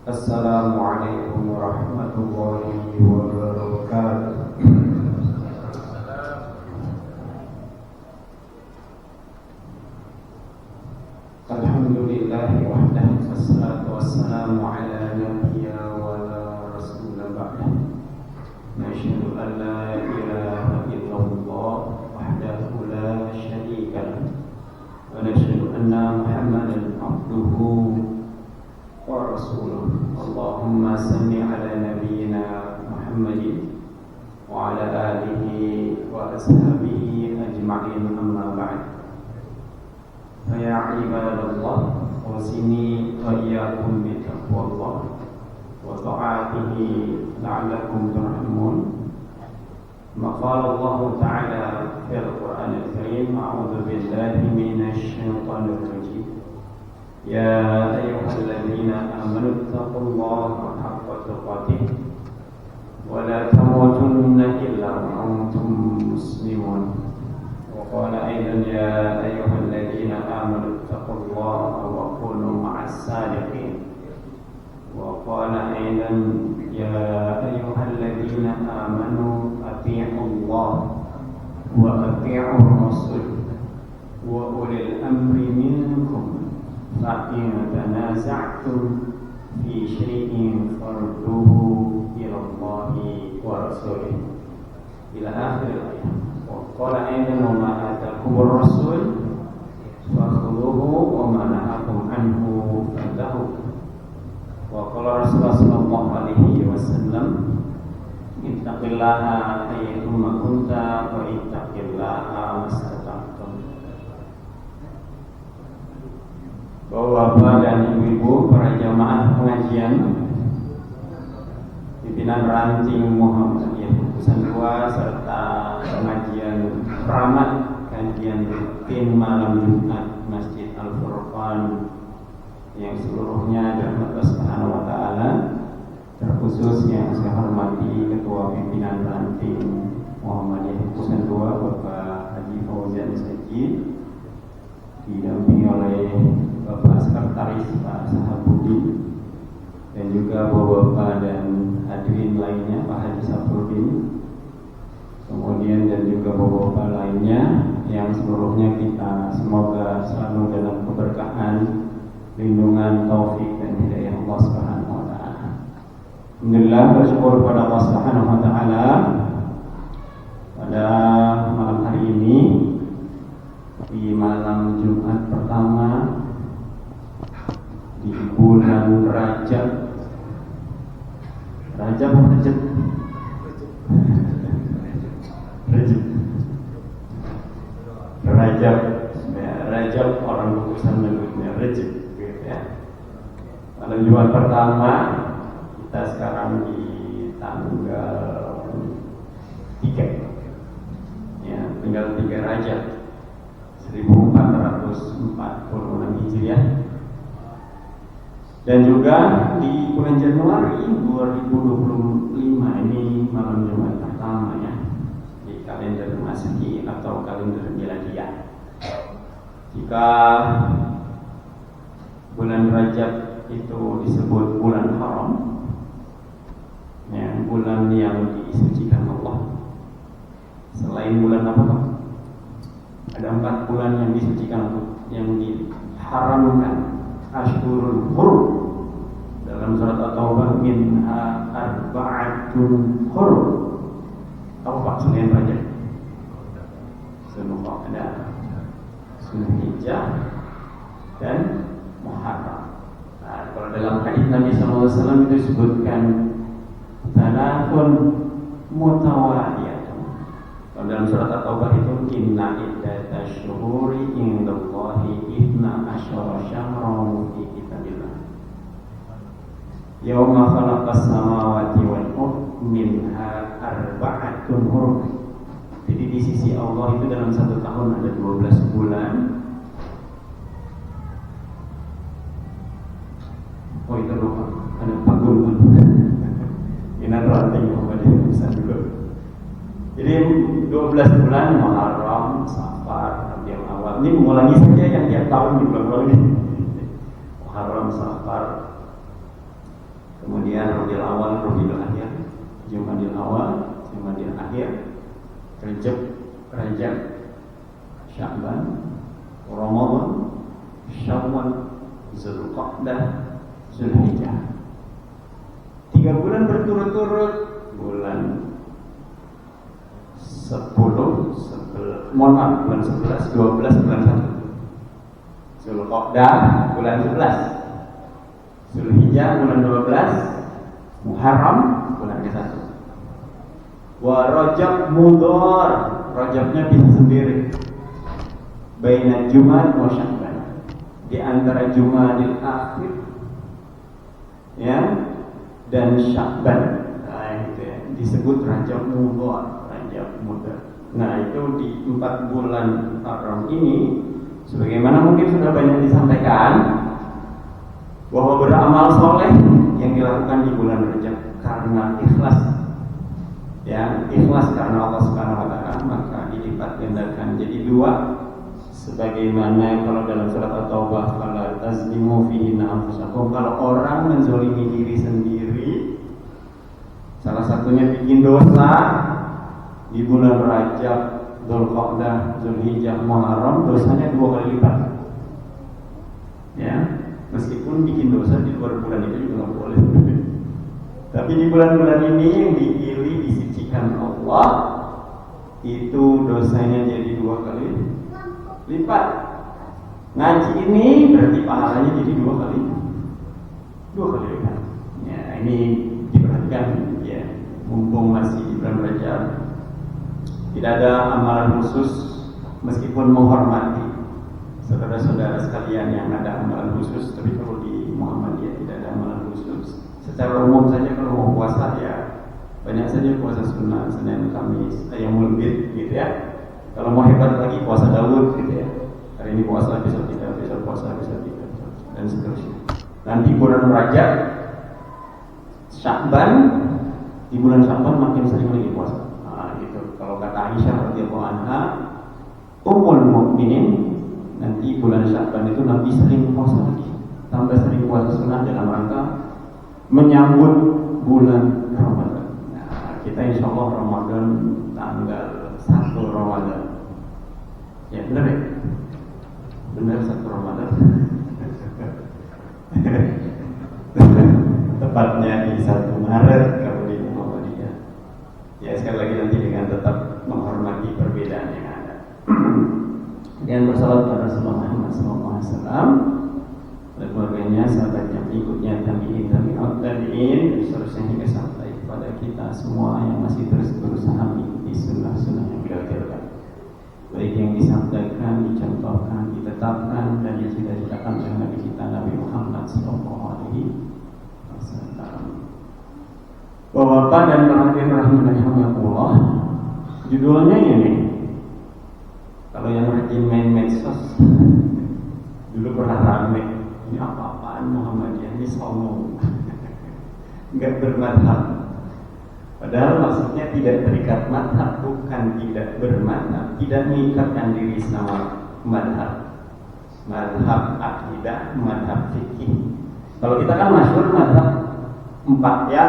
Assalamualaikum warahmatullahi wabarakatuh. Alhamdulillahi wahdahu wassalatu wassalamu ala nabiyya wa la rasulullah ba'dah. Nashhadu an la ilaha illallah wahdahu la syarika lahu wa nashhadu anna Muhammadan abduhu wa rasuluh. Allahumma salli ala nabiyyina Muhammadin wa ala alihi wa ashabihi ajma'in, amma ba'd. Ya ibadallah, awsini wa iyyakum bi taqwallah wa ta'atihi la'allakum turhamun. Maqala Allah ta'ala fil Qur'anil Karim, a'udzu billahi minasy syaithanir rajim. Ya ayyuhalladzina amanu taqullaha haqqa tuqatih wa la tamutunna illa wa antum muslimun. Wa qala aidan ya ayyuhalladzina amanu taqullaha wa kunu ma'as sadiqin. Wa qala aidan ya ayyuhalladzina amanu atii'ullaha wa atii'ur rasul wa ulil amri minkum. Fa'in tanaza'tum fi syai'in farduhu ila Allahi wa rasulih ila akhir ayat. Wa qala aidan wa ma atakumur rasul fakhudhuhu wa ma nahakum anhu fantahu. Wa qala Rasulullah sallallahu alaihi wasallam, ittaqillaha ayyuhumma kunta wa ittaqillaha mastata'tum. Bapak dan ibu-ibu, para jamaah pengajian pimpinan ranting Muhammadiyah Kukusan 2 serta pengajian Rahmat kajian rutin malam Jumat Masjid Al-Furqan yang seluruhnya dirahmati Allah Subhanahu wa taala, terkhusus yang saya hormati Ketua Pimpinan Ranting Muhammadiyah Kukusan 2 Bapak Haji Fauzan Sajid, didampingi oleh Bapak Sekretaris Pak Sahabudin, dan juga Bapak dan hadirin lainnya Pak Haji Safruddin, kemudian dan juga Bapak lainnya yang seluruhnya kita semoga selalu dalam keberkahan, lindungan, taufik dan hidayah Allah Subhanahu wa taala. Alhamdulillah, bersyukur kepada Allah Subhanahu wa taala pada malam hari ini, di malam Jumat pertama di bulan Rajab. Rajab orang Kukusan menyebutnya Rajab, gitu ya. Malam Jumat pertama, kita sekarang di tanggal 3 ya, tinggal 3 Rajab 1446 Hijriah. Dan juga di bulan Januari 2025 ini malam Jumat pertama ya, di kalender Masehi atau kalender Miladiyah. Jika bulan Rajab itu disebut bulan haram ya, bulan yang disucikan Allah. Selain bulan apa Pak? Ada 4 bulan yang disucikan, yang diharamkan. Ashhurul Hurum dalam surat At-Taubah, minha arba'atun hurum. Apa Pak selain Rajab? Zulqa'dah, Zulhijjah, dan Muharram. Nah, kalau dalam hadis Nabi SAW itu disebutkan salatun mutawaliyatun. Kalau dalam surat At-Taubah itu inna iddatash syuhuri indallahi 12 syahran fi kitabillah yauma khalaqas samawati wal ardh minha arba'atun hurum. Jadi di sisi Allah itu dalam 1 tahun ada 12 bulan. Oh itu lupa, ada panggung Minat ranting kemudian bisa dulu. Jadi 12 bulan Muharram, Safar, Rabiul Awal. Ini mengulangi saja yang tiap tahun diulang-ulang ini. Muharram, Safar, kemudian Rabiul Awal, Rabiul Akhir, Jumadil Awal, Jumadil Akhir, Rajab, Sya'ban, Ramadan, Syawal, Zulqa'dah, Zulhijjah. 3 bulan berturut-turut, bulan 10, bulan 11, 12, bulan 1. Zulqa'dah bulan 11, Zulhijjah bulan 12, Muharram bulan ke-1. Wa Rajab mudhar, Rajabnya bisa sendiri. Baina Jumad wa Sya'ban, di antara Jumadil Akhir ya dan Sya'ban. Nah, itu ya, disebut Rajab mudhar, Rajab mudhar. Nah, itu di 4 bulan Haram ini sebagaimana mungkin sudah banyak disampaikan bahwa beramal soleh yang dilakukan di bulan Rajab karena ikhlas, ya ikhlas karena Allah Subhanahu Wa Taala, maka dilipat gandakan jadi 2. Sebagaimana kalau dalam surat At-Taubah, fala tazlimu fihinna anfusakum, kalau orang menzalimi diri sendiri, salah satunya bikin dosa di bulan Rajab, Dzulqa'dah, Zulhijjah, Muharram, dosanya 2 kali lipat. Ya, meskipun bikin dosa di luar bulan itu juga nggak boleh. Tapi di bulan-bulan ini yang dipilih disucikan Allah, itu dosanya jadi 2 kali lipat. Ngaji ini berarti pahalanya jadi 2 kali lipat. Ya, ini diperhatikan ya, mumpung masih di bulan Rajab. Tidak ada amalan khusus, meskipun menghormati saudara-saudara sekalian yang ada amalan khusus, tapi kalau di Muhammadiyah tidak ada amalan khusus. Secara umum saja kalau mau puasa ya banyak saja puasa sunnah, Senin, Kamis, Ayyamul Bid gitu ya. Kalau mau hebat lagi puasa Daud gitu ya. Hari ini puasa, besok tidak, besok puasa, besok tidak, dan seterusnya. Nanti bulan Rajab, Sya'ban, di bulan Sya'ban makin sering lagi puasa. Nah, gitu. Kalau kata Aisyah radhiyallahu anha, Ummul Mukminin, nanti bulan Sya'ban itu Nabi sering puasa lagi, tambah sering puasa sunnah dalam rangka menyambut bulan Ramadan. Nah, kita insya Allah Ramadan tanggal 1 Ramadan. Ya benar ya? Benar 1 Ramadan. Tepatnya di 1 Maret kalau di Muhammadiyah. Ya sekali lagi nanti dengan tetap menghormati perbedaan yang ada. Dan bersalawat pada Rasulullah Muhammad SAW, pada keluarganya, sahabatnya, pengikutnya, tabi'in, tabi'ut, tabi'in, dan seterusnya hingga sampai kepada kita semua yang masih terus berusaha mengikuti sunnah-sunnah yang beliau ajarkan, baik yang disampaikan, dicontohkan, ditetapkan, dan yang sudah ditetapkan oleh Nabi kita Nabi Muhammad SAW. Bapak dan perhatian rahimahullah, judulnya ini. Kalau yang rajin main medsos dulu pernah rame, ini apa-apaan Muhammadiyah, ini sombong, nggak bermadhab. Padahal maksudnya tidak terikat madhab, bukan tidak bermadhab, tidak mengikatkan diri sama madhab, madhab akidah, madhab fikih. Kalau kita kan masyhur madhab 4 ya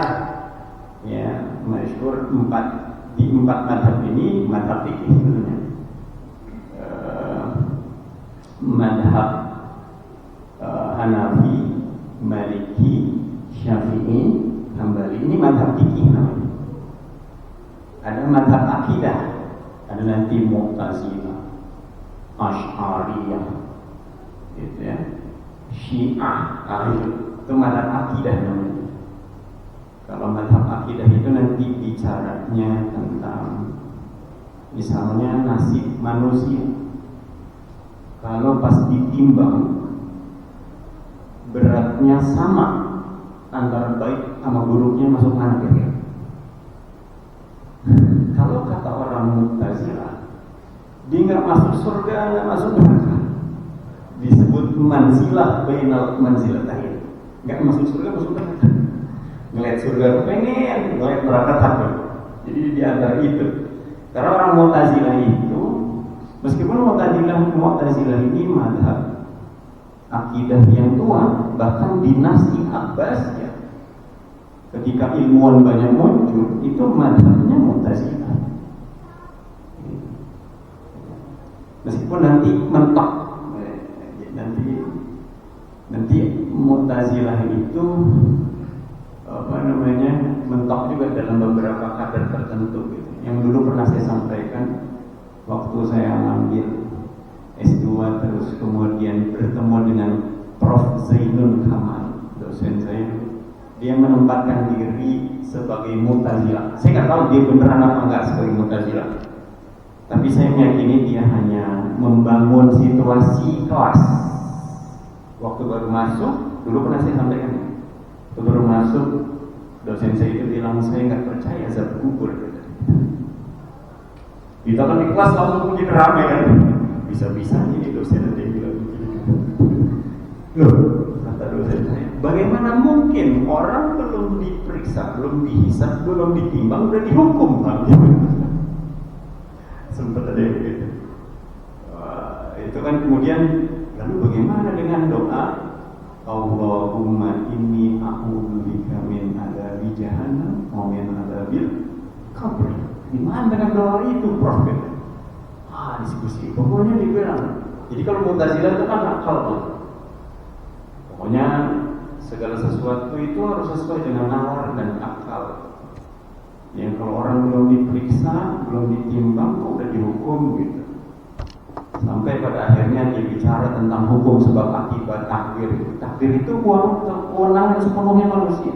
masyhur 4. Di 4 madhab ini madhab fikih sebenarnya. Madhab Hanafi, Maliki, Syafi'i, Hambali, ini madhab fikih namanya. Ada madhab akidah, ada nanti Mu'tazilah, Asy'ariyah, gitu ya, Syiah, itu madhab akidah namanya. Kalau madhab akidah itu nanti bicaranya tentang misalnya nasib manusia. Kalau pas ditimbang beratnya sama antara baik sama buruknya, masuk mana kira-kira? Kalau kata orang Mu'tazilah, dia nggak masuk surga, nggak masuk neraka, disebut manzilah bainal manzilatain. Nggak masuk surga, masuk neraka. Ngeliat surga pengen, ngeliat neraka takut. Jadi di antara itu. Karena orang Mu'tazilah itu, meskipun Mu'tazilah ini madhab akidah yang tua, bahkan dinasti Abbasiyah ketika ilmuwan banyak muncul, itu mazhabnya Mu'tazilah. Meskipun nanti mentok, nanti Mu'tazilah itu mentok juga dalam beberapa kadar tertentu gitu. Yang dulu pernah saya sampaikan waktu saya ngambil S2 terus kemudian bertemu dengan Prof. Zainul Kamal, dosen saya. Dia menempatkan diri sebagai Mu'tazilah. Saya nggak tahu dia beneran apa enggak sebagai Mu'tazilah. Tapi saya meyakini dia hanya membangun situasi kelas. Waktu baru masuk, dulu pernah saya sampaikan. Waktu baru masuk, dosen saya itu bilang, saya nggak percaya azab kubur. Kita kan di kelas langsung puji ramai kan. Bisa-bisa ini dosen ada yang bilang begini. Loh, kata dosen saya, bagaimana mungkin orang belum diperiksa, belum dihisab, belum ditimbang, udah dihukum Bang? Sempat ada yang begitu. Itu kan kemudian, lalu bagaimana dengan doa Allahumma inni a'udzubika min adzabi jahannam wa min adzabil qabr. Gimana dengan doa itu, Prof? Diskusi. Pokoknya dibilang. Jadi kalau Mu'tazilah itu kan akal, Bang. Pokoknya segala sesuatu itu harus sesuai dengan nalar dan akal. Yang kalau orang belum diperiksa, belum ditimbang, kok udah dihukum gitu. Sampai pada akhirnya dia bicara tentang hukum sebab akibat takdir. Takdir itu kewenangan sepenuhnya manusia.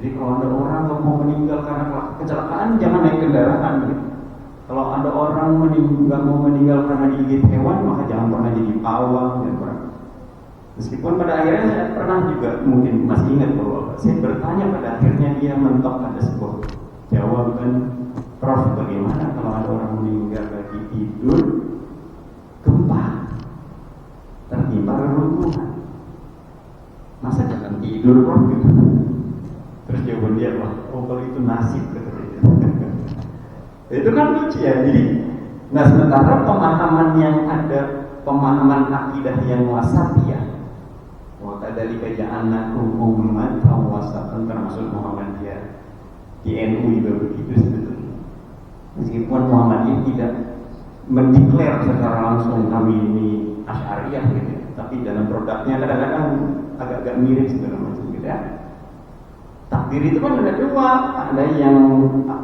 Jadi kalau ada orang yang mau meninggal karena kecelakaan, jangan naik kendaraan gitu. Kalau ada orang mau meninggal karena digigit hewan, maka jangan pernah jadi pawang. Meskipun pada akhirnya saya pernah juga, mungkin masih ingat bahwa saya bertanya pada akhirnya dia mentok ada sebuah jawaban, Prof, bagaimana kalau ada orang meninggal lagi tidur, gempa, tertimpa reruntuhan, masa jangan tidur, Prof? Gitu. Terus jawaban dia, kalau itu nasib, kata dia. Itu kan lucu ya. Jadi, nah sementara pemahaman yang ada, pemahaman akidah yang wasatiyah, wa kadzalika ja'alnakum ummatan wasatan, termasuk Muhammadiyah. Di NU juga begitu sebetulnya. Meskipun Muhammadiyah tidak mendeklar secara langsung kami ini Asy'ariyah gitu, tapi dalam produknya kadang-kadang agak-agak mirip segala macam gitu ya. Takdir itu kan ada dua, ada yang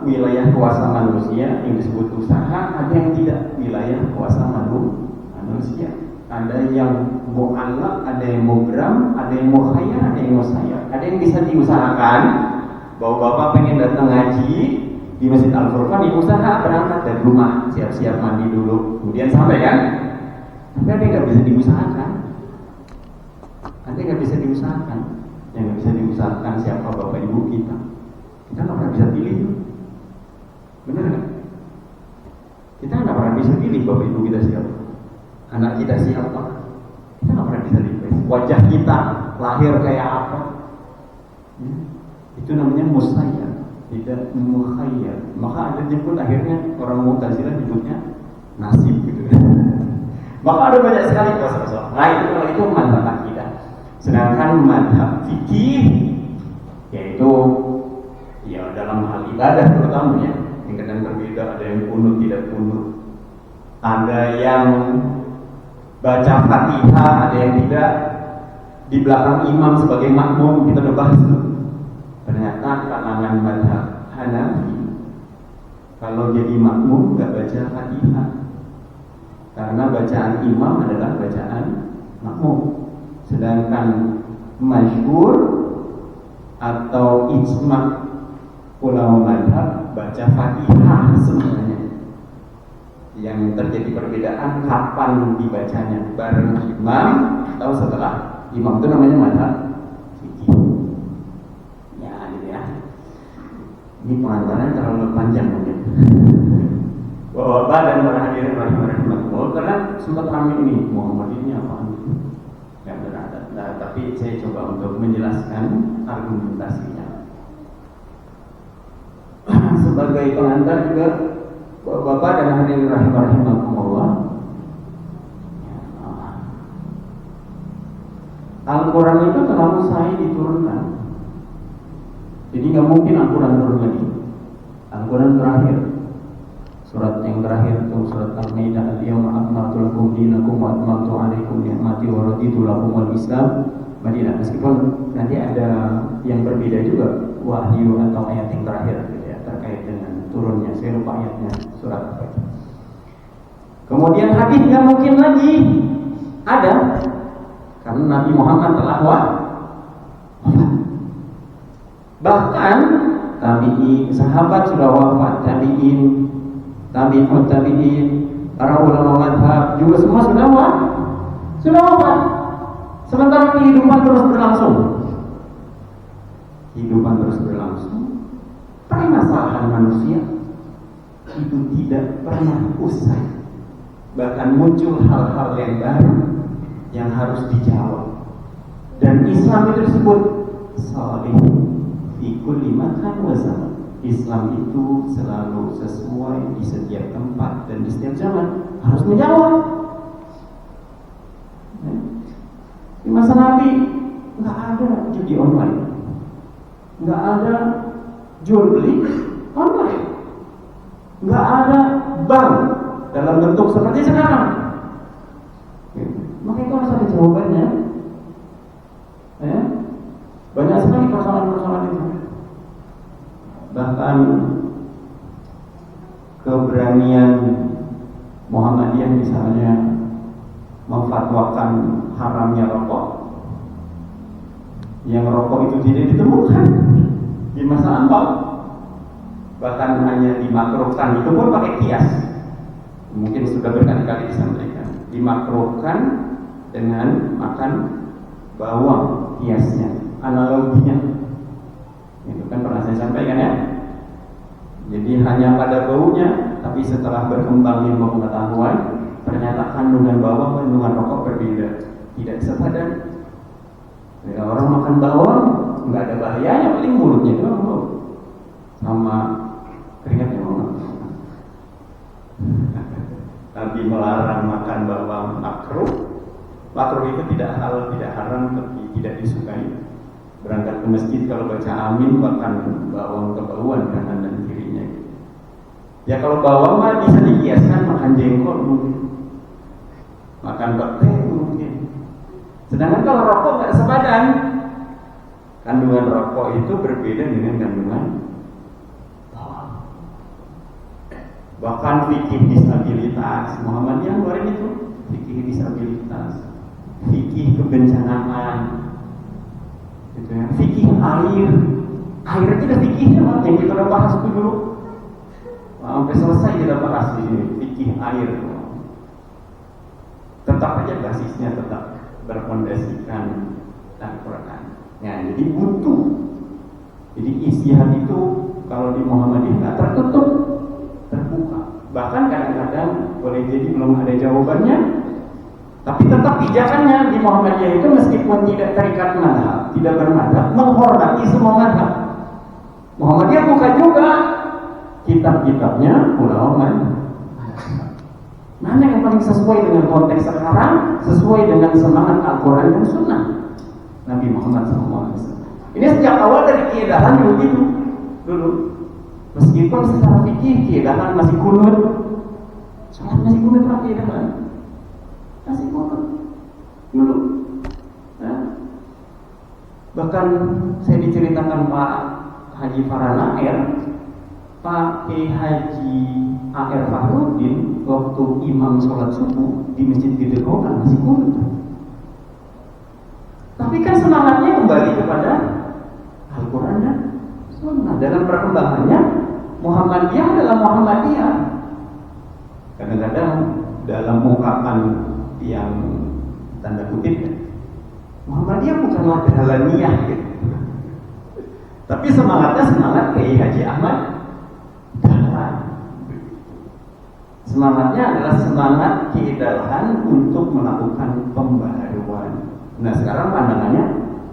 wilayah kuasa manusia yang disebut usaha, ada yang tidak wilayah kuasa manusia. Ada yang mu'allaq, ada yang mubram, ada yang mukhayyar, ada yang musayyar. Ada yang bisa diusahakan, bahwa bapak pengen datang ngaji di Masjid Al-Furqan, usaha berangkat dari rumah, siap-siap mandi dulu, kemudian sampai kan. Tapi ada yang nggak bisa diusahakan, ada yang nggak bisa diusahakan. Yang nggak bisa diusahakan siapa bapak ibu kita nggak pernah bisa pilih, benar nggak? Kita nggak pernah bisa pilih bapak ibu kita siapa, anak kita siapa, kita nggak pernah bisa pilih. Wajah kita lahir kayak apa, itu namanya musayyar, tidak mukhayyar. Maka ada nyebut akhirnya orang Mu'tazilah nyebutnya nasib gitu. Maka ada banyak sekali kuasa-kuasa. Nah itu kalau itu mazhab akidah. Sedangkan mazhab fikih yaitu ya dalam hal ibadah terutama ya, yang kadang berbeda, ada yang kunut tidak kunut, ada yang baca Fatihah, ada yang tidak, di belakang imam sebagai makmum, kita udah bahas itu. Ternyata kalangan mazhab Hanafi kalau jadi makmum nggak baca Fatihah, karena bacaan imam adalah bacaan makmum. Sedangkan masyhur atau ijma' ulama mazhab baca Fatihah semuanya. Yang terjadi perbedaan kapan dibacanya, bareng imam atau setelah imam, itu namanya mazhab fikih. Ya, gitu ya. Ini pengantaran terlalu panjang mungkin. Bapak dan para hadirin rahimakumullah, karena sempat ramai ini Muhammad ini apaan gitu. Ya benar. Nah, tapi saya coba untuk menjelaskan argumentasinya. Sebagai pengantar juga, Bapak dan hadirin rahimakumullah, Al-Quran itu terlalu sahih diturunkan. Jadi nggak mungkin Al-Quran turun lagi. Al-Quran terakhir, surat yang terakhir itu surat Al-Maidah, Al-Yawma akmaltu lakum dinakum wa atmamtu alaikum ni'mati wa raditu lakum al-Islam Madinah. Meskipun nanti ada yang berbeda juga wahyu atau ayat yang terakhir gitu ya, terkait dengan turunnya. Saya lupa ayatnya surat apa itu. Kemudian hadis nggak mungkin lagi ada karena Nabi Muhammad telah wafat. Bahkan tabi'in, sahabat sudah wafat, tabi'in, para ulama mazhab juga semua sudah wafat. Sementara kehidupan terus berlangsung. Permasalahan manusia itu tidak pernah usai. Bahkan muncul hal-hal yang baru yang harus dijawab. Dan Islam itu disebut salih fi kulli makan wa zaman. Islam itu selalu sesuai di setiap tempat dan di setiap zaman, harus menjawab. Di masa Nabi nggak ada judi online, nggak ada jual beli online, nggak ada bank dalam bentuk seperti sekarang. Maka itu harus ada jawabannya. Banyak sekali persoalan-persoalan itu. Bahkan keberanian Muhammadiyah misalnya memfatwakan haramnya rokok, yang rokok itu tidak ditemukan di masa lampau, bahkan hanya dimakruhkan, itu pun pakai kias. Mungkin sudah berkali-kali disampaikan, dimakruhkan dengan makan bawang kiasnya, analoginya itu kan pernah saya sampaikan ya. Jadi hanya pada baunya, tapi setelah berkembang ilmu pengetahuan, ternyata kandungan bawang, kandungan rokok berbeda, tidak sepadan. Ya, orang makan bawang nggak ada bahayanya, paling mulutnya doang bau, sama keringatnya bau. Nabi melarang makan bawang makruh. Makruh itu tidak halal, tidak haram, tapi tidak disukai. Berangkat ke masjid kalau baca amin makan bawang kebauan kanan dan kirinya. Ya kalau bawang mah bisa dikiaskan makan jengkol mungkin, makan petai mungkin. Sedangkan kalau rokok nggak sepadan, kandungan rokok itu berbeda dengan kandungan bawang. Bahkan fikih disabilitas, Muhammadiyah ngeluarin itu fikih disabilitas, fikih kebencanaan. Gitu ya. Fikih air tidak fikihnya yang kita udah bahas itu dulu, sampai selesai kita bahas di sini fikih air. Tetap aja basisnya tetap berfondasikan Al-Quran. Ya, jadi butuh. Jadi ijtihad itu kalau di Muhammadiyah nggak tertutup, terbuka. Bahkan kadang-kadang boleh jadi belum ada jawabannya, tapi tetap pijakannya di Muhammadiyah itu meskipun tidak terikat mazhab, tidak bermadzhab, menghormati semua mazhab. Muhammadiyah bukan juga kitab-kitabnya ulama. Mana yang paling sesuai dengan konteks sekarang, sesuai dengan semangat Al-Quran dan Sunnah Nabi Muhammad SAW. Ini sejak awal dari kiedahan begitu dulu. Meskipun secara fikih kiedahan masih kunut, sholat masih kunut lah kiedahan. Masih kunut dulu. Nah, bahkan saya diceritakan Pak Haji Farana Pak Haji A.R. Fahrudin waktu imam sholat subuh di Masjid Gede Kaunan masih kunut. Tapi kan semangatnya kembali kepada Al-Quran dan Sunnah. Dalam perkembangannya Muhammadiyah adalah Muhammadiyah. Kadang-kadang dalam ungkapan yang tanda kutip, Muhammadiyah bukanlah Dahlaniyah gitu. Tapi semangatnya semangat Kiai Haji Ahmad Dahlan. Semangatnya adalah semangat keidahan untuk melakukan pembaharuan. Nah sekarang pandangannya,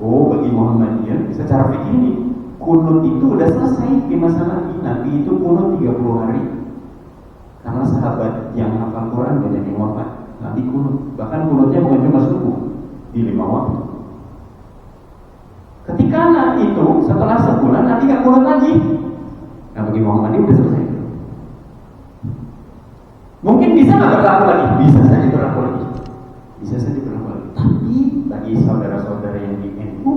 bagi Muhammadiyah secara fikih ini kunut itu udah selesai di masa Nabi itu kunut 30 hari. Karena sahabat yang hafal Quran banyak yang wafat, Nabi kunut. Bahkan kunutnya bukan cuma subuh, di 5 waktu. Ketika itu setelah sebulan nanti nggak kunut lagi. Nah bagi Muhammadiyah udah selesai. Mungkin bisa nggak berlaku lagi? Bisa saja berlaku lagi. Bisa saja berlaku lagi. Tapi bagi saudara-saudara yang di NU,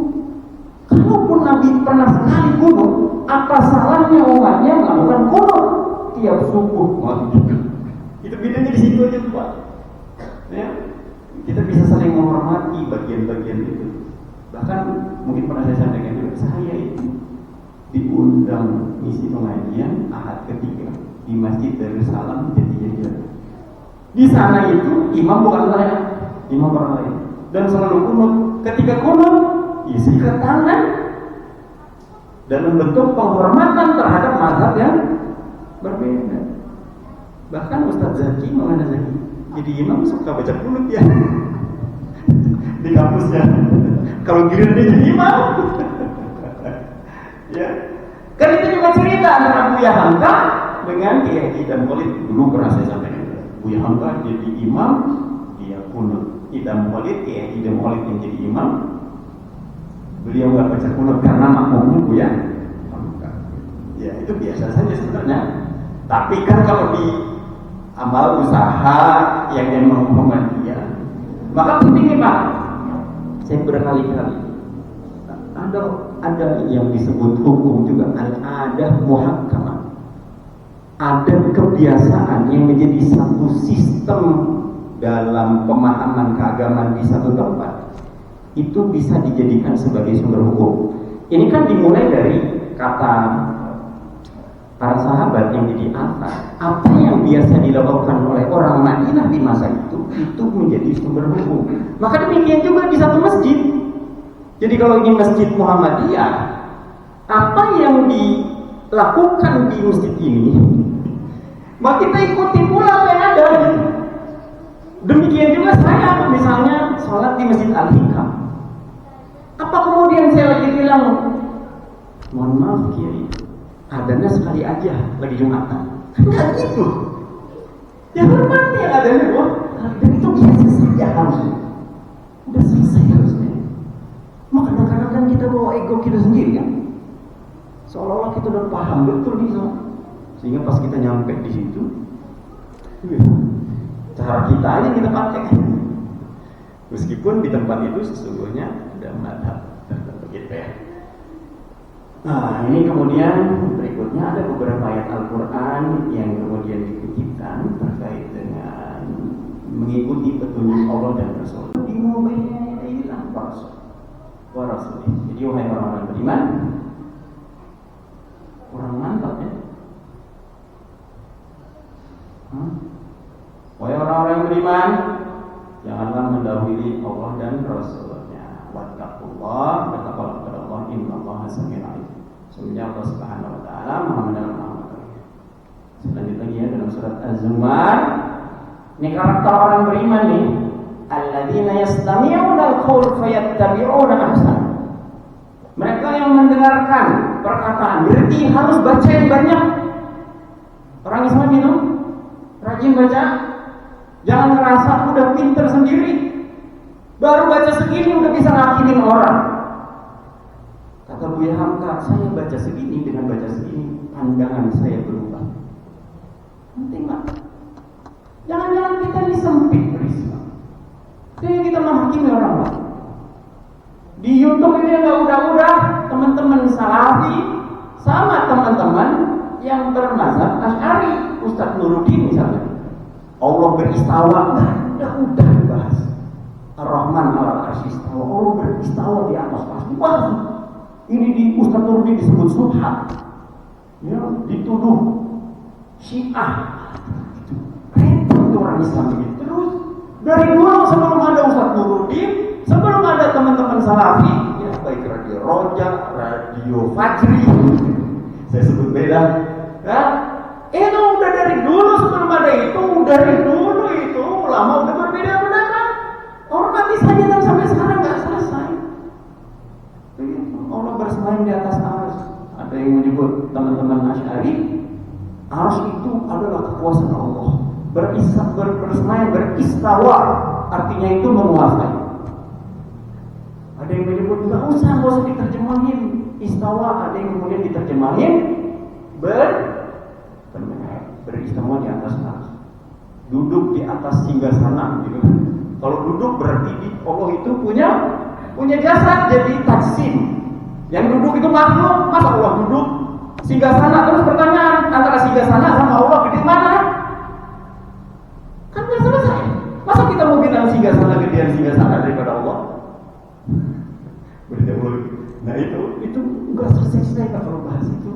kalaupun Nabi pernah sekali kunut, apa salahnya umatnya melakukan kunut tiap subuh maghrib? Itu bedanya di situ aja Pak. Ya, kita bisa saling menghormati bagian-bagian itu. Bahkan mungkin pernah saya sampaikan juga, saya itu diundang misi pengajian Ahad ketiga di Masjid Darussalam Jatijajar. Di sana itu imam bukan saya, imam orang lain, dan selalu kunut. Ketika kunut, isi ke tangan dalam bentuk penghormatan terhadap mazhab yang berbeda. Bahkan Ustadz Zaki, Maulana Zaki, jadi imam suka baca kunut ya di kampusnya. Kalau giliran dia jadi imam, ya. Kan itu juga cerita antara Buya Hamka dengan Kiai Idam Khalid. Dulu pernah saya sampaikan, Buya Hamka jadi imam, dia kunut. Idam Khalid, Kiai Idam Khalid yang jadi imam, beliau nggak baca kunut karena makmumnya Buya Hamka. Ya itu biasa saja sebenarnya. Tapi kan kalau di amal usaha yang memang dia, maka pentingnya Pak. Saya berkali-kali ada yang disebut hukum juga, ada muhakkamah, ada kebiasaan yang menjadi satu sistem dalam pemahaman keagamaan di satu tempat, itu bisa dijadikan sebagai sumber hukum. Ini kan dimulai dari kata para sahabat yang jadi apa yang biasa dilakukan oleh orang Madinah di masa itu menjadi sumber hukum. Maka demikian juga di satu masjid. Jadi kalau ini masjid Muhammadiyah, apa yang dilakukan di masjid ini, maka kita ikuti pula apa yang ada. Demikian juga saya misalnya sholat di Masjid Al-Hikam. Apa kemudian saya lagi bilang, mohon maaf Kiai, adanya sekali aja lagi Jumatan? Enggak gitu. Ya hormati yang adanya loh. Dan itu biasa saja harusnya. Udah selesai harusnya. Maka kadang-kadang kan kita bawa ego kita sendiri kan. Seolah-olah kita udah paham betul nih so. Sehingga pas kita nyampe di situ, cara kita aja kita pakai. Meskipun di tempat itu sesungguhnya ada madhab tertentu gitu ya. Nah ini kemudian berikutnya ada beberapa ayat Al-Quran yang kemudian dikutipkan terkait dengan mengikuti petunjuk Allah dan Rasul. Dimubailah Rasul. Jadi wahai orang-orang beriman, kurang mantap ya. Wahai orang-orang yang beriman, janganlah mendahului Allah dan Rasulnya. Wattaqullah, bertakwalah kepada Allah, innallaha sami'un alim. Sesungguhnya Allah Subhanahu wa taala Maha mendengar Maha mengetahui. Selanjutnya ya dalam surat Az-Zumar, ini karakter orang beriman nih, alladzina yastami'una al-qaul fayattabi'una ahsan. Mereka yang mendengarkan perkataan, berarti harus baca yang banyak. Orang Islam itu rajin baca, jangan ngerasa udah pinter sendiri. Baru baca segini udah bisa ngakimin orang. Kata Buya Hamka, saya baca segini dengan baca segini, pandangan saya berubah. Penting Pak. Jangan-jangan kita ini sempit berislam. Jadi kita menghakimi orang Pak. Di YouTube ini ada udah teman-teman Salafi sama teman-teman yang bermazhab Asy'ari, Ustadz Nuruddin misalnya. Allah beristawa, udah dibahas. Ar-Rahman 'alal 'arsy istawa. Allah beristawa di atas arsy. Wah, ini di Ustadz Nuruddin disebut subhat. Ya, dituduh Syiah. Repot orang Islam begitu. Terus dari dulu sebelum ada Ustadz Nuruddin, sebelum ada teman-teman Salafi, ya baik Radio Roja, Radio Fajri, saya sebut beda. Ya, itu udah dari dulu sebelum ada itu, dari dulu itu ulama udah berbeda pendapat. Hormati saja dan sampai sekarang nggak selesai. Allah bersemayam di atas ars. Ada yang menyebut teman-teman Asy'ari, ars itu adalah kekuasaan Allah. Bersemayam, beristawa, artinya itu menguasai. Ada yang menyebut nggak usah diterjemahin istawa, ada yang kemudian diterjemahin beristimewa di atas ars, duduk di atas singgasana gitu. Kalau duduk berarti Allah itu punya jasad, jadi taksim. Yang duduk itu makhluk, masa Allah duduk singgasana? Terus pertanyaan, antara singgasana sama Allah gede mana? Kan nggak selesai. Masa kita mau bilang singgasana gedean singgasana daripada Allah? Nah itu nggak selesai kalau bahas itu.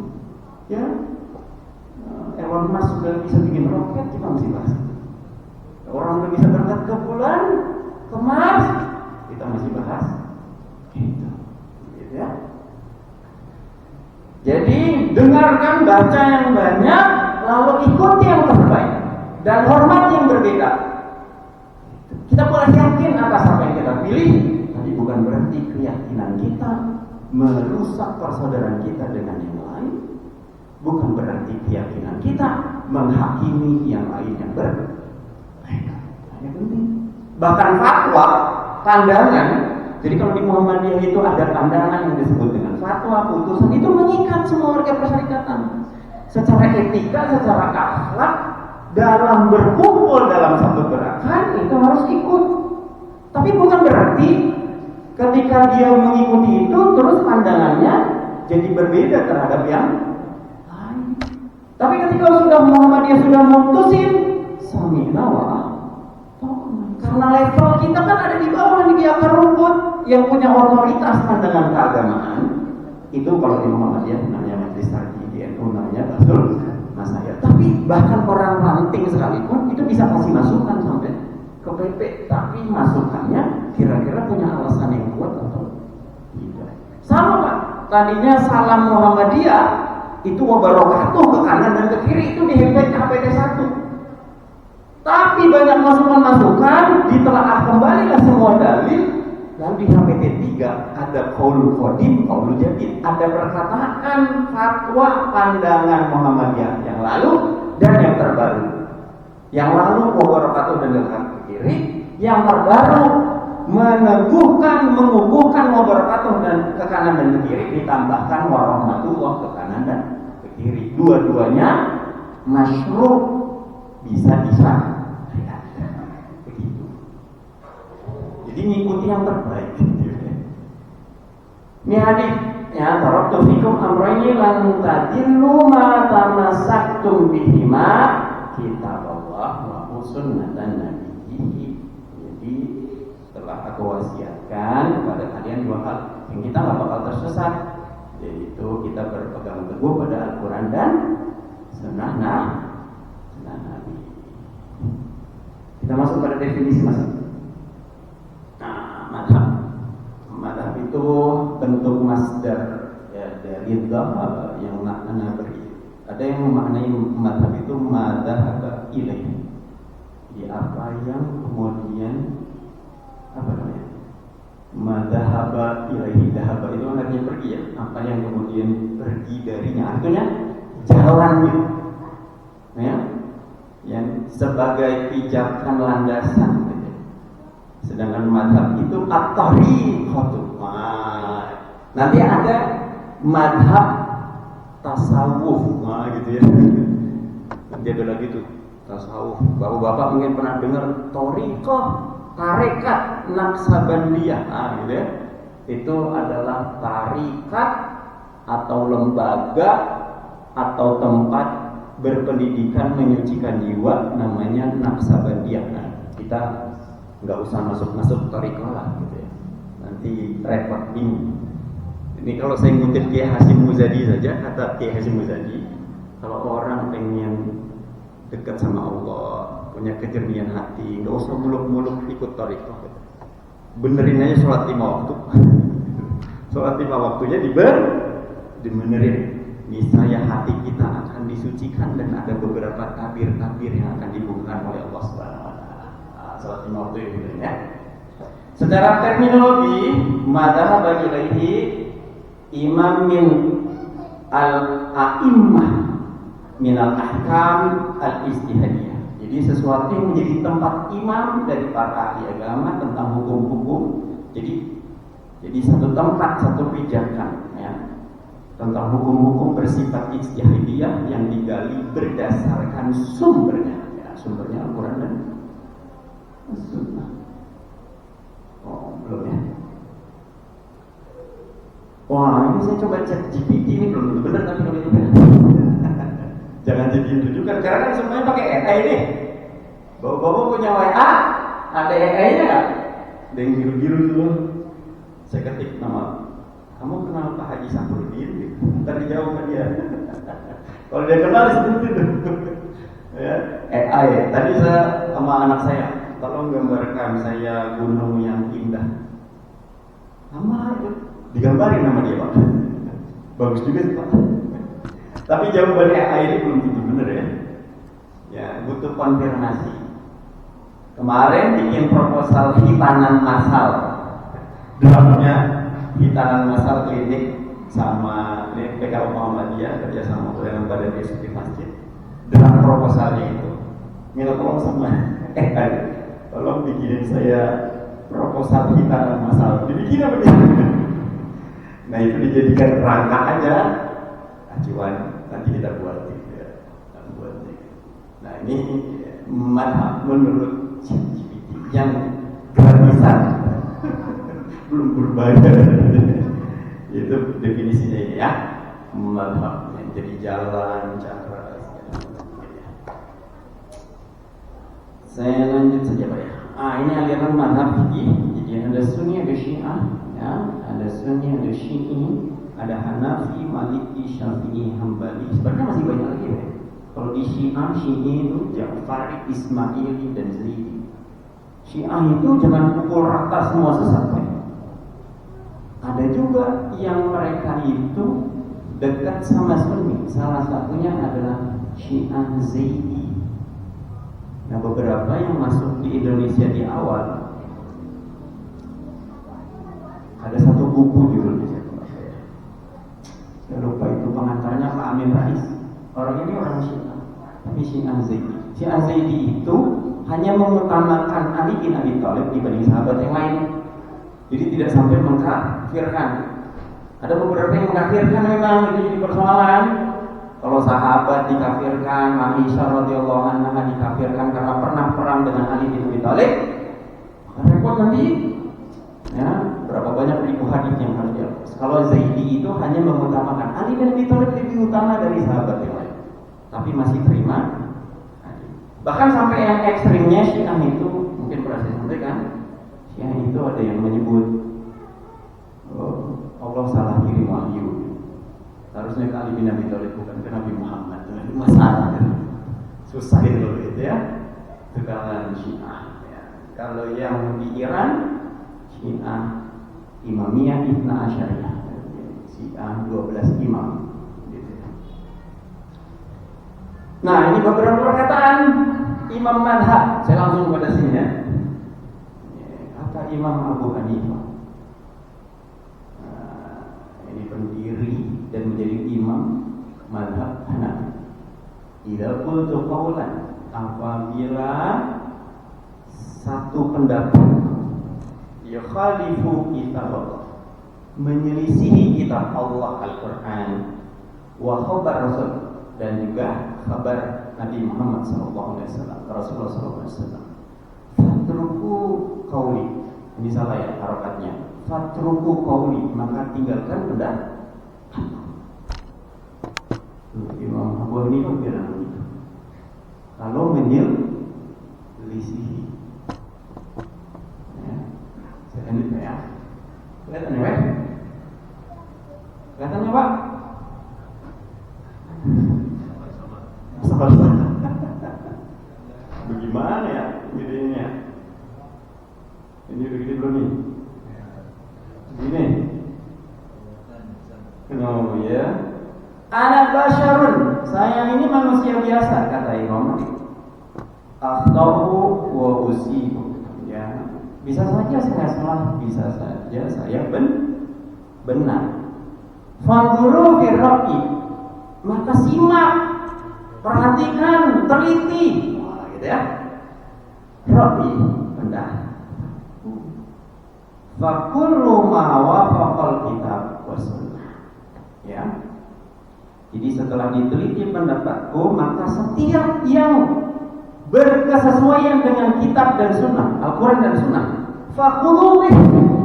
Ya, Elon Musk sudah bisa bikin roket, kita masih bahas itu. Orang udah bisa berangkat ke bulan, ke Mars, kita masih bahas gitu ya. Jadi dengarkan, baca yang banyak, lalu ikuti yang terbaik dan hormati yang berbeda. Kita boleh yakin atas apa yang kita pilih, tapi bukan berarti keyakinan kita merusak persaudaraan kita dengan yang lain. Bukan berarti keyakinan kita menghakimi yang lain yang berbeda. Hanya penting. Bahkan fatwa, pandangan. Jadi kalau di Muhammadiyah itu ada pandangan yang disebut dengan fatwa, putusan, itu mengikat semua warga persyarikatan. Secara etika, secara akhlak, dalam berkumpul dalam satu gerakan itu harus ikut. Tapi bukan berarti ketika dia mengikuti itu terus pandangannya jadi berbeda terhadap yang lain. Tapi ketika Muhammadiyah sudah memutusin sami'na wa ata'na, karena level kita kan ada di bawah di akar rumput yang punya otoritas pandangan keagamaan. Itu kalau di Muhammadiyah namanya Majelis Tarji, di NU namanya Basul Masayat. Tapi bahkan orang ranting sekalipun itu bisa kasih masukan sampai ke PP, tapi masukannya kira-kira punya alasan yang kuat atau tidak. Sama Pak, tadinya salam Muhammadiyah itu wabarakatuh ke kanan dan ke kiri, itu di HPT 1. Tapi banyak masukan-masukan, ditelaah kembalilah semua dalil. Lalu di HPT 3 ada qaulul qadim, qaulul jadid, ada perkataan fatwa pandangan Muhammadiyah yang lalu dan yang terbaru. Yang lalu wabarakatuh dan ke kiri, yang terbaru mengukuhkan wabarakatuh dan ke kanan dan ke kiri, ditambahkan warahmatullah ke kanan dan ke kiri. Dua-duanya masyru', bisa begitu. Jadi ngikuti yang terbaik. Ini hadis ya, taraktu fikum amrayni lan tadillu ma tamassaktum bihima, kitab Allah wa sunnatan nabiyhi. Jadi setelah aku wasiatkan kepada kalian dua hal yang kita nggak bakal tersesat, yaitu kita berpegang teguh pada Al-Quran dan sunnah Nabi. Kita masuk pada definisi masuk. Madhab itu bentuk masdar ya, dari dhahab yang makna beri. Ada yang memaknai madhab itu madhab ilaih, di apa yang kemudian madhab ilaih. Dhahab itu artinya pergi ya, apa yang kemudian pergi darinya, artinya jalan gitu ya, yang sebagai pijakan landasan. Sedangkan madhab itu at-tariqatu. Nanti ada madhab tasawuf, gitu ya. Nanti ada lagi tuh tasawuf. Bapak-bapak mungkin pernah dengar tariqah, tarekat Naqsabandiyah, gitu ya. Itu adalah tarikat atau lembaga atau tempat berpendidikan menyucikan jiwa, namanya Naqsabandiyah. Kita nggak usah masuk tariqah lah, gitu ya. Nanti repot bingung. Ini kalau saya ngutip Kiai Hasyim Muzadi saja, kata Kiai Hasyim Muzadi, kalau orang pengen dekat sama Allah, punya kejernihan hati, nggak usah muluk-muluk ikut tariqah. Benerin aja sholat 5 waktu. Sholat 5 waktunya dibenerin. Niscaya hati kita akan disucikan dan ada beberapa tabir-tabir yang akan dibukakan oleh Allah Subhanahu wa taala. Sholat 5 waktu itu ya. Secara terminologi, madhab bagi ilaihi imam min al-a'immah min al-ahkam al-istihadiyah. Jadi sesuatu yang menjadi tempat imam dari para ahli agama tentang hukum-hukum. Jadi Jadi satu tempat, satu pijakan, ya, tentang hukum-hukum bersifat ijtihadiyah yang digali berdasarkan sumbernya, ya, sumbernya Al-Quran dan Sunnah. Oh, belum ya? Wah, ini saya coba cek GPT ini belum benar tapi kalau ini benar. Jangan jadi rujukan karena kan semuanya pakai AI nih. Bapak-bapak punya WA, ada AI-nya nggak? Ada yang biru-biru dulu. Saya ketik nama, kamu kenal Pak Haji Sahrudin? Ntar dijawab kan dia. Kalau dia kenal seperti itu. Ya, AI. Tadi saya sama anak saya, tolong gambarkan saya gunung yang indah. Nama itu digambarin nama dia Pak. Bagus juga sih Pak. Tapi jawaban AI ini belum tentu benar ya. Ya, butuh konfirmasi. Kemarin bikin proposal hitanan massal. Draftnya hitanan massal klinik sama PKU Muhammadiyah kerja sama dengan Badan Eksekutif Masjid. Draft proposalnya itu minta tolong sama tolong bikinin saya proposal hitanan massal. Dibikin apa dia? Nah itu dijadikan rangka aja acuan nanti kita buat ya. Nah ini madhab menurut GPT yang gratisan belum berbayar. Itu definisinya ini ya, madhab yang jadi jalan cara. Saya lanjut saja Pak ya. Ini aliran madhab fikih. Jadi ada Sunni, ada Syiah, ya, ada Sunni, ada Syi'i, ada Hanafi, Maliki, Syafi'i, Hambali. Sebenarnya masih banyak lagi ya. Kalau di Syiah, Syi'i itu Ja'fari, Ismaili, dan Zaidi. Syiah itu jangan pukul rata semua sesat ya. Ada juga yang mereka itu dekat sama Sunni. Salah satunya adalah Syiah Zaidi. Nah beberapa yang masuk di Indonesia di awal, ada satu buku judulnya saya lupa itu pengantarnya Pak Amin Rais. Orang ini orang Syiah, tapi Syiah Zaidi. Syiah Zaidi itu hanya mengutamakan Ali bin Abi Thalib dibanding sahabat yang lain. Jadi tidak sampai mengkafirkan. Ada beberapa yang mengkafirkan memang itu jadi persoalan. Kalau sahabat dikafirkan, Aisyah radhiyallahu anha dikafirkan karena pernah perang dengan Ali bin Abi Thalib, repot nanti. Ya, berapa banyak ribu hadis yang harus dihapus. Kalau Zaidi itu hanya mengutamakan Ali bin Abi Thalib lebih utama dari sahabat yang lain, tapi masih terima. Bahkan sampai yang ekstrimnya Syiah itu mungkin pernah saya sampaikan. Syiah itu ada yang menyebut Allah salah kirim wahyu. Harusnya Ali bin Abi Thalib bukan ke Nabi Muhammad. Itu masalah kan? Susah itu ya. Itu kalangan Syiah ya. Kalau yang di Iran Syiah Imamiyah Ithna Asyariyah, Syiah 12 imam gitu. Nah ini beberapa perkataan Imam Madhab. Saya langsung pada sini ya. Kata Imam Abu Hanifah, ini pendiri dan menjadi imam Madhab Hanafi. Idza qultu qawlan, apabila satu pendapat yukhalifu kitab Allah, menyelisihi kitab Allah Al-Quran, wa khabar Rasul, dan juga kabar Nabi Muhammad SAW, Rasulullah SAW, fatruku qawli, ini salah ya harokatnya, fatruku qawli, maka tinggalkan pendapat. Imam Abu Hanifah bilang begitu. Kalau menyelisihi, saya lanjut ya. Kelihatan ya, Pak? Kelihatan ya, Pak? Bagaimana ya jadinya? Ini udah gede belum nih? Begini. Oh ya. Ana basyarun, saya ini manusia biasa, kata Imam. Akhtau wa usibu. Ya, bisa saja saya salah, bisa saja saya benar. Fadhuru fi ra'i, maka simak, perhatikan, teliti. Wah, gitu ya. Ra'i, benar. fa kullu ma wafaqal kitab was sunnah. Ya. Jadi setelah diteliti pendapatku, maka setiap yang berkesesuaian dengan kitab dan sunnah, Al-Quran dan sunnah, fakulu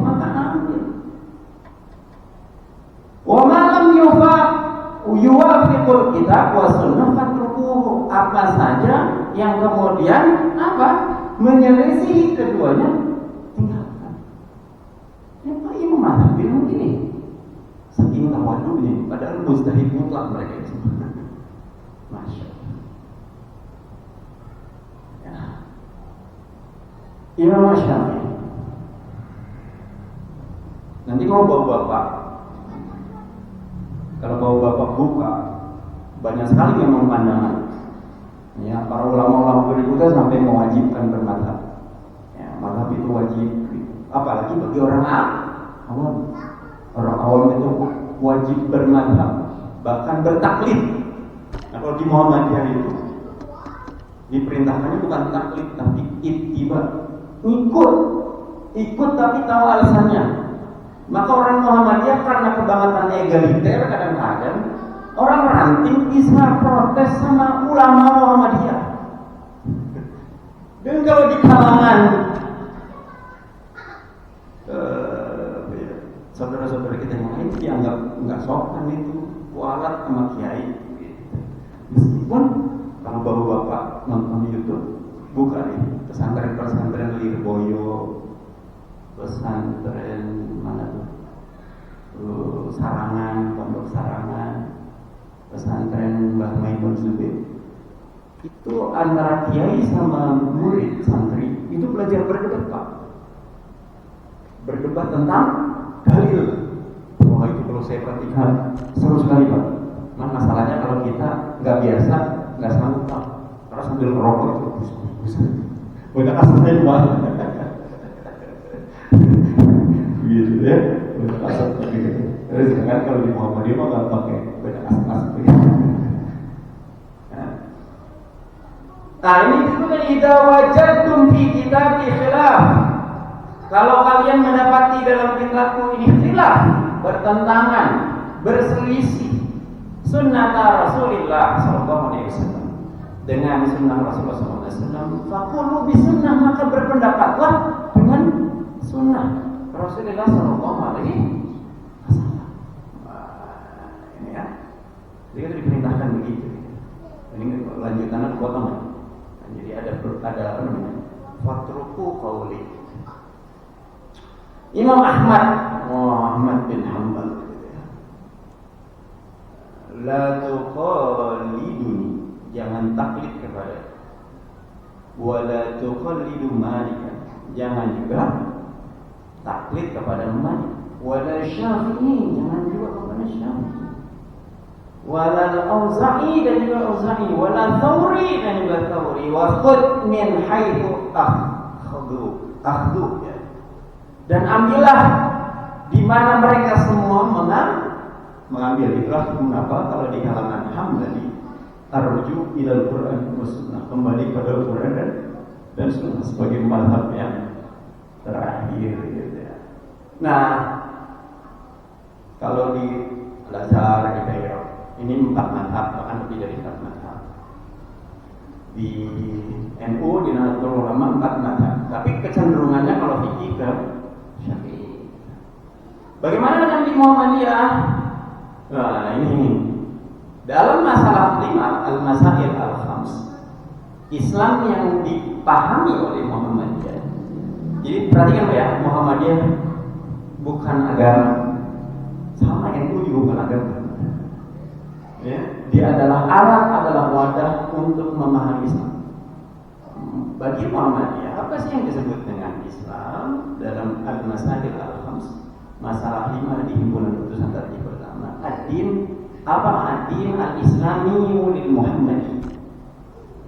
maka ambil. Wa ma lam yuwafiqul kitab wa sunnah fatrukuhu. Apa saja yang kemudian menyelisihi keduanya, tinggalkan. Ya Pak Imam Mazhab bilang begini, saking tawadunya, padahal mustahil mutlak mereka itu. Masya Allah. Imam Syafi'i. Nanti kalau bapak buka, banyak sekali memang pandangan. Ya, para ulama-ulama berikutnya sampai mewajibkan bermadhab. Ya, madhab itu wajib. Apalagi bagi orang awam. Orang awam itu wajib bermadhab, bahkan bertaklid. Nah, kalau di Muhammadiyah itu diperintahkannya bukan taklid tapi ittiba. Ikut tapi tahu alasannya. Maka orang Muhammadiyah karena kebangetannya egaliter, kadang-kadang orang ranting bisa protes sama ulama Muhammadiyah. Dan kalau di kalangan saudara-saudara kita yang lain dianggap nggak sopan itu, kualat sama kiai. Meskipun kalau bapak nonton YouTube, buka nih pesantren Lirboyo, pesantren mana tuh, Sarangan, Pondok Sarangan, pesantren Mbah Maimun Zubair. Itu antara kiai sama murid santri itu belajar berdebat, Pak. Berdebat tentang dalil. Wah, itu kalau saya perhatikan seru sekali, Pak. Masalahnya kalau kita nggak biasa, nggak sanggup, Pak. Karena sambil merokok itu banyak asapnya banget. Gitu ya, banyak asap gitu. Terus sedangkan kalau di Muhammadiyah mah nggak pakai banyak asap gitu. Nah ini disebutkan idza wajadtum fi kitabi khilaf. Kalau kalian mendapati dalam kitabku ini khilaf, bertentangan, berselisih sunnah Rasulullah sallallahu alaihi wasallam dengan sunnah Rasulullah SAW, fakulu bisunnah, maka berpendapatlah dengan sunnah Rasulullah SAW. Ini ya, jadi itu diperintahkan begitu. Ini lanjutannya potong. Jadi ada apa namanya? Fatruku qauli. Imam Ahmad bin Hanbal, la tuqalliduni, jangan taklid kepada, wala tuqallidu Malikan, jangan juga taklid kepada Malik, wala Syafi'i, jangan juga kepada Syafi'i, wala Auza'i dan juga Auza'i, wala Thawri dan juga Thawri, wa khud min haitsu akhdu ya. Dan ambillah di mana mereka semua mengambil. Itulah mengapa kalau di kalangan Hambali arju ilal Quran wa sunnah, kembali pada Quran dan sunnah sebagai mazhab yang terakhir gitu ya. Nah, kalau di Al-Azhar, di Kairo, ini 4 mazhab, bahkan lebih dari 4 mazhab. Di NU, di Nahdlatul Ulama 4 mazhab, tapi kecenderungannya kalau fikih ke Syafi'i. Bagaimana dengan di Muhammadiyah? Nah, ini dalam masalah 5 al-masail al-khams, Islam yang dipahami oleh Muhammadiyah. Jadi perhatikan ya, Muhammadiyah bukan agama, sama NU juga bukan agama. Ya, dia adalah alat, adalah wadah untuk memahami Islam. Bagi Muhammadiyah, apa sih yang disebut dengan Islam dalam al-masail al-khams? Masalah 5 di himpunan putusan tadi pertama, ad-din, apa ad-din al-islami lil Muhammadi.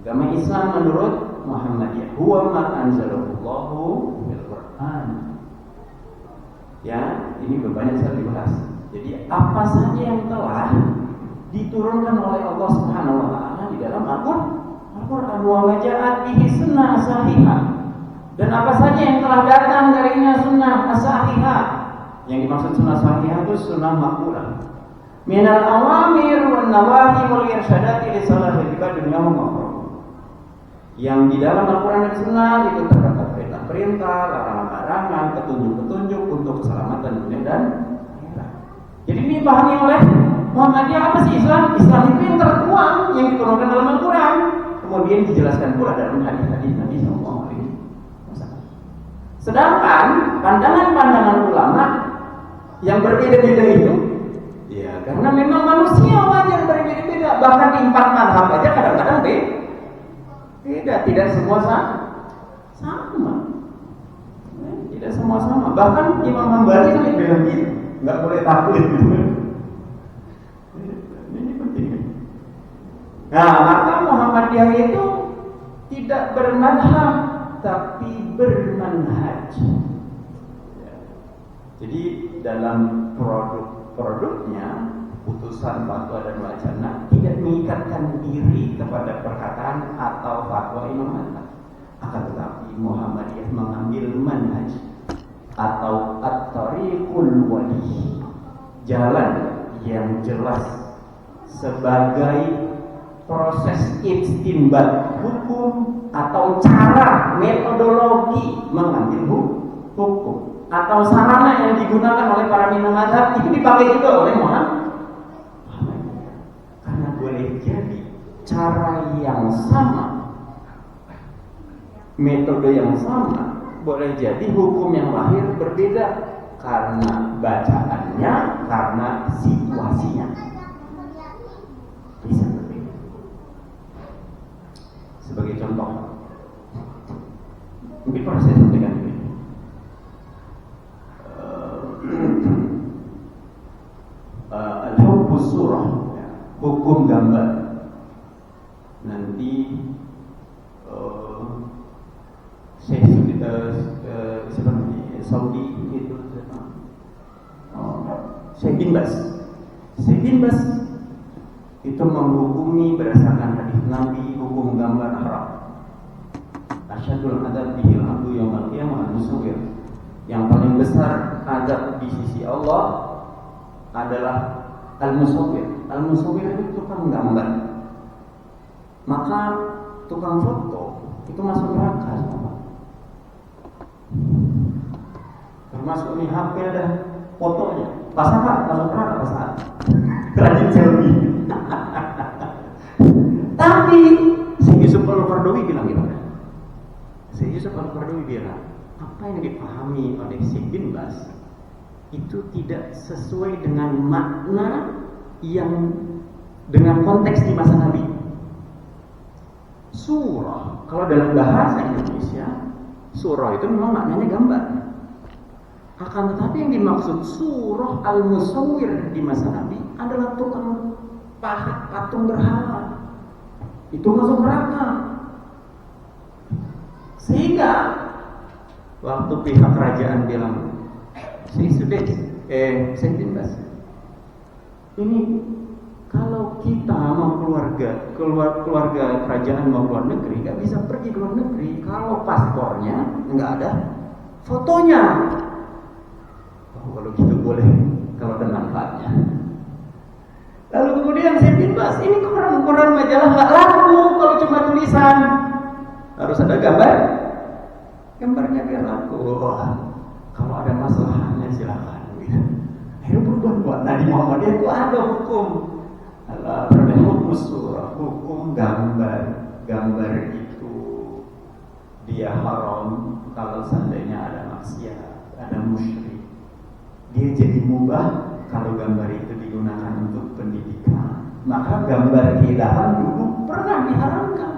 Agama Islam menurut Muhammadiyah, huwa ma anzalallahu fil Quran. Ya, ini banyak sekali dibahas. Jadi apa saja yang telah diturunkan oleh Allah Subhanahu wa taala di dalam Al-Qur'an, wa maja'at bihi sunnah sahihah, dan apa saja yang telah datang darinya sunnah sahihah Yang dimaksud sunnah sahihah itu sunnah makmulah. Minal awamir wan nawahi wal irsyadati li salahil ibad dunya wa ukhra. Yang di dalam Al-Qur'an dan Sunnah itu terdapat perintah-perintah, larangan-larangan, petunjuk-petunjuk untuk keselamatan dunia dan akhirat. Jadi ini dipahami oleh Muhammadiyah apa sih Islam? Islam itu yang tertuang yang diturunkan dalam Al-Qur'an, kemudian dijelaskan pula dalam hadis-hadis Nabi sallallahu alaihi wasallam. Sedangkan pandangan-pandangan ulama yang berbeda-beda itu, ya karena memang manusia wajar berbeda-beda. Bahkan di 4 mazhab aja kadang-kadang beda, tidak semua sama. Tidak semua sama. Bahkan Imam Hambali sampai bilang gitu, nggak boleh taklid gitu. Ini penting. Nah, maka Muhammadiyah itu tidak bermadhab, tapi bermanhaj. Jadi dalam produknya putusan fatwa dan wacana tidak mengikatkan diri kepada perkataan atau fatwa Imam Ahmad, akan tetapi Muhammadiyah mengambil manhaj atau at-tariqul wadih, jalan yang jelas sebagai proses istinbat hukum atau cara metodologi mengambil hukum atau sarana yang digunakan oleh para imam mazhab itu dipakai juga oleh Muhammad. Boleh jadi cara yang sama, metode yang sama, boleh jadi hukum yang lahir berbeda karena bacaannya, karena situasinya bisa berbeda. Sebagai contoh, mungkin pernah saya sampaikan ini. Al-Hubbus Surah, hukum gambar. Nanti Saudi itu Syekh bin Bas itu menghukumi berdasarkan hadis Nabi hukum gambar haram. Asyadul adab bihil abdu yaumil qiyamah al-musawwir. Yang paling besar adab di sisi Allah adalah al-musawwir. Al-musawwir itu tukang gambar. Maka tukang foto itu masuk neraka semua. Termasuk ini HP ada fotonya. Pasang Pak, masuk neraka pasang. Rajin selfie. Tapi Syekh Yusuf Al-Qaradawi bilang gimana? Syekh Yusuf Al-Qaradawi bilang, apa yang dipahami oleh Syekh bin Bas itu tidak sesuai dengan makna yang dengan konteks di masa Nabi. Surah, kalau dalam bahasa Indonesia, surah itu memang maknanya gambar. Akan tetapi yang dimaksud surah al-musawwir di masa Nabi adalah tukang patung berhala. Itu masuk neraka. Sehingga waktu pihak kerajaan bilang, Syekh bin Bas, ini kalau kita mau keluarga kerajaan mau keluar negeri, nggak bisa pergi ke luar negeri kalau paspornya nggak ada fotonya. Oh, kalau gitu boleh, kalau ada manfaatnya. Lalu kemudian Syekh bin Bas, ini koran majalah nggak laku kalau cuma tulisan, harus ada gambarnya biar laku. Kalau ada masalahnya silakan. Ayo berbuat. Nah di Muhammadiyah itu ada hukum. Hukum surah, hukum gambar. Gambar itu dia haram kalau seandainya ada maksiat, ada musyrik. Dia jadi mubah kalau gambar itu digunakan untuk pendidikan. Maka gambar keindahan dulu pernah diharamkan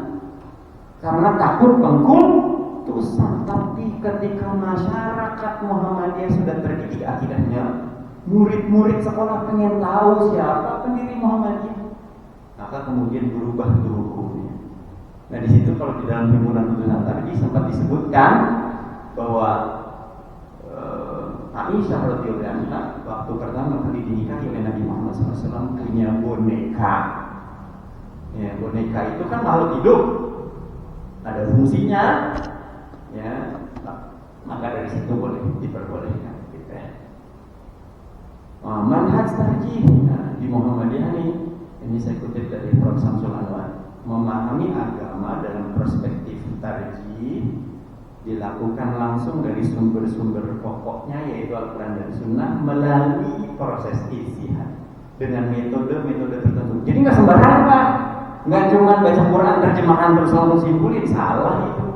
karena takut pengkultusan. Tapi ketika masyarakat Muhammadiyah sudah terdidik akidahnya, murid-murid sekolah pengen tahu siapa pendiri Muhammadiyah, maka kemudian berubah hukumnya. Nah di situ kalau di dalam himpunan putusan tadi sempat disebutkan bahwa Aisyah radhiyallahu anha waktu pertama kali dinikahi oleh Nabi Muhammad SAW punya boneka. Ya, boneka itu kan makhluk hidup, ada fungsinya, ya. Maka dari situ boleh diperbolehkan. Gitu ya. membahas tarjih. Nah, di Muhammadiyah ini saya kutip dari Prof. Samsul Anwar, memahami agama dalam perspektif tarjih dilakukan langsung dari sumber-sumber pokoknya, yaitu Al-Quran dan Sunnah, melalui proses ijtihad dengan metode-metode tertentu. Jadi nggak sembarangan Pak, nggak cuma baca Quran terjemahan terus langsung simpulin, salah itu.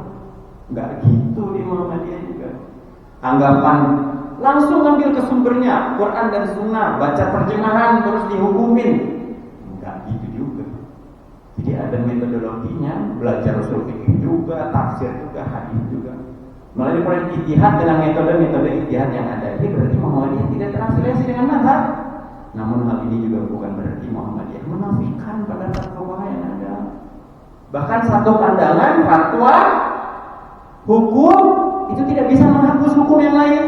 Nggak gitu di Muhammadiyah juga. Anggapan langsung ambil ke sumbernya, Quran dan Sunnah, baca terjemahan terus dihukumin, nggak gitu juga. Jadi ada metodologinya, belajar usul fikih juga, tafsir juga, hadis juga. Melalui proses ijtihad dengan metode-metode ijtihad yang ada. Ini berarti Muhammadiyah tidak terafiliasi dengan mazhab. Namun hal ini juga bukan berarti Muhammadiyah menafikan pendapat fuqaha yang ada. Bahkan satu pandangan fatwa hukum itu tidak bisa menghapus hukum yang lain.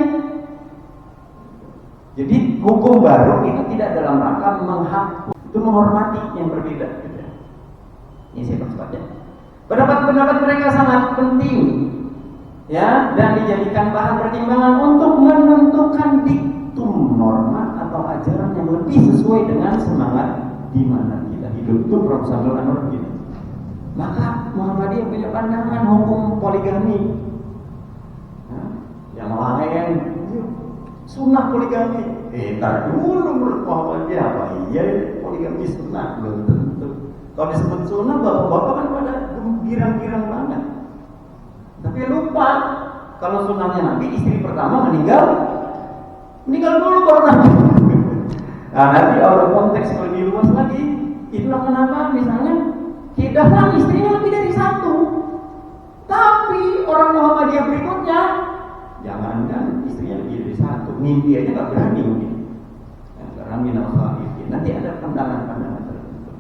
Jadi hukum baru itu tidak dalam rangka menghapus, itu menghormati yang berbeda. Ini saya percepat ya. Pendapat-pendapat mereka sangat penting, ya, dan dijadikan bahan pertimbangan untuk menentukan diktum norma atau ajaran yang lebih sesuai dengan semangat di mana kita hidup. Itu Prof. Samsul Anwar gitu. Maka Muhammadiyah punya pandangan hukum poligami, yang lain sunnah poligami. Tar dulu menurut Muhammadiyah apa iya poligami sunnah? Belum tentu. Kalau disebut sunnah, bapak-bapak kan pada girang-girang banget. Tapi lupa kalau sunnahnya Nabi, istri pertama meninggal dulu baru Nabi. Nah, nanti kalau konteks lebih luas lagi, itulah kenapa misalnya hiduplah istrinya lebih dari satu. Tapi orang Muhammadiyah berikutnya, jangankan istrinya lebih dari satu, mimpi aja nggak berani mungkin. Karena minal khaifin. Nanti ada pandangan-pandangan tertentu.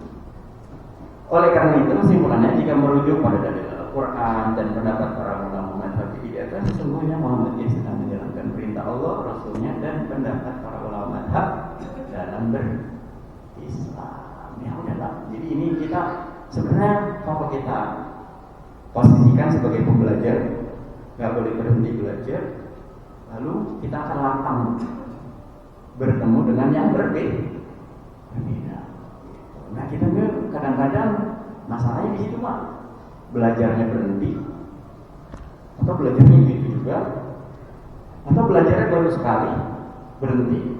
Oleh karena itu kesimpulannya, jika merujuk pada dalil Al-Quran dan pendapat para ulama mazhab di atas, sesungguhnya Muhammadiyah sedang menjalankan perintah Allah, Rasulnya, dan pendapat para ulama mazhab dalam berislam. Ya udahlah. Jadi ini kita sebenarnya kalau kita posisikan sebagai pembelajar, nggak boleh berhenti belajar, lalu kita akan lapang bertemu dengan yang berbeda. Nah kita kadang-kadang masalahnya di situ Pak, belajarnya berhenti, atau belajarnya gitu juga, atau belajarnya baru sekali berhenti,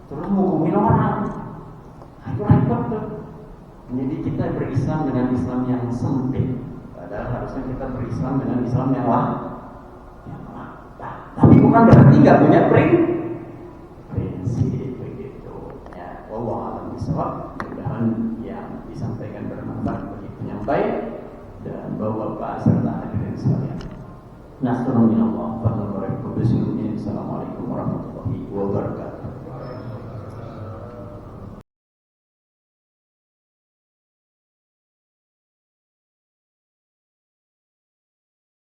terus menghukumin orang. Nah, itu repot tuh. Jadi kita berislam dengan Islam yang sempit, padahal harusnya kita berislam dengan Islam yang tapi bukan berarti nggak punya prinsip begitu. Ya, Allah alam bisawab. Mudah-mudahan yang disampaikan bermanfaat bagi penyampai dan bapak-bapak serta hadirin sekalian. Nasrun minallah, fadlan wa rahmatullahi wa barakatuh. Assalamualaikum warahmatullahi wabarakatuh.